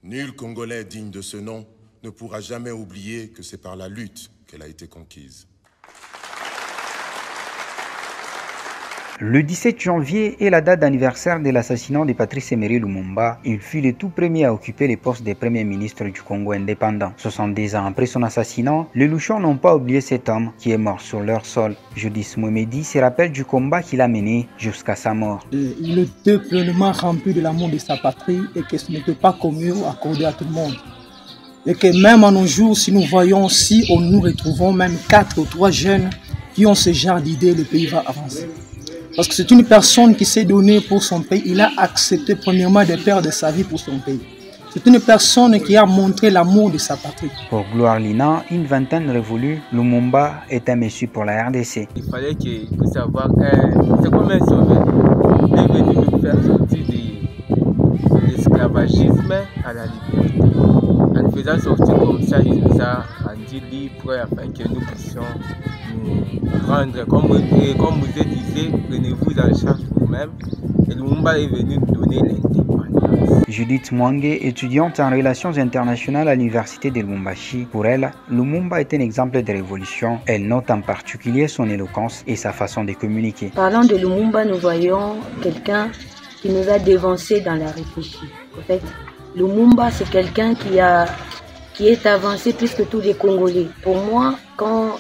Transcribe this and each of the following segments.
Nul Congolais digne de ce nom ne pourra jamais oublier que c'est par la lutte qu'elle a été conquise. Le 17 janvier est la date d'anniversaire de l'assassinat de Patrice Emery Lumumba. Il fut le tout premier à occuper le poste de premier ministre du Congo indépendant. 70 ans après son assassinat, les Luchons n'ont pas oublié cet homme qui est mort sur leur sol. Judith Mwemedi se rappelle du combat qu'il a mené jusqu'à sa mort. Il était pleinement rempli de l'amour de sa patrie et que ce n'était pas commun accordé à tout le monde. Et que même à nos jours, si nous voyons, si nous retrouvons même 4 ou 3 jeunes qui ont ce genre d'idée, le pays va avancer. Parce que c'est une personne qui s'est donnée pour son pays. Il a accepté premièrement de perdre sa vie pour son pays. C'est une personne qui a montré l'amour de sa patrie. Pour Gloire Lina, une vingtaine révolue, Lumumba est un messie pour la RDC. Il fallait qu'il puisse avoir c'est comme un sauveur. Il est venu nous faire sortir de l'esclavagisme à la liberté. En nous faisant sortir comme ça, il nous a rendus libres afin que nous puissions nous rendre. Comme vous disiez, prenez-vous en charge vous-même. Et Lumumba est venu nous donner l'indépendance. Judith Mwange, étudiante en relations internationales à l'université de Lubumbashi, pour elle, Lumumba est un exemple de révolution. Elle note en particulier son éloquence et sa façon de communiquer. Parlant de Lumumba, nous voyons quelqu'un qui nous a dévancé dans la réflexion. En fait, Lumumba, c'est quelqu'un qui est avancé plus que tous les Congolais. Pour moi, quand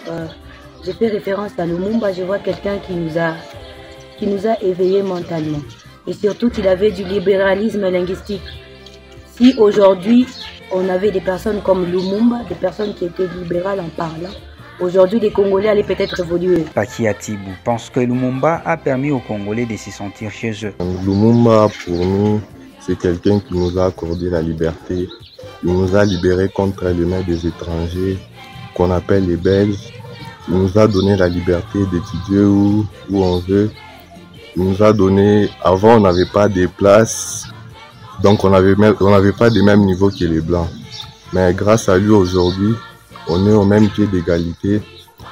je fais référence à Lumumba, je vois quelqu'un qui nous a éveillés mentalement. Et surtout qu'il avait du libéralisme linguistique. Si aujourd'hui, on avait des personnes comme Lumumba, des personnes qui étaient libérales en parlant, aujourd'hui les Congolais allaient peut-être évoluer. Paki Atibou pense que Lumumba a permis aux Congolais de se sentir chez eux. Lumumba, pour nous, c'est quelqu'un qui nous a accordé la liberté. Il nous a libérés contre les mains des étrangers, qu'on appelle les Belges. Il nous a donné la liberté d'étudier où on veut. Il nous a donné, avant on n'avait pas des places, donc on n'avait pas des mêmes niveaux que les Blancs. Mais grâce à lui aujourd'hui, on est au même pied d'égalité.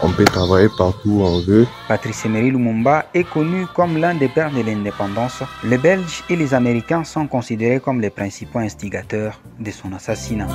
On peut travailler partout où on veut. Patrice Emery Lumumba est connu comme l'un des pères de l'indépendance. Les Belges et les Américains sont considérés comme les principaux instigateurs de son assassinat.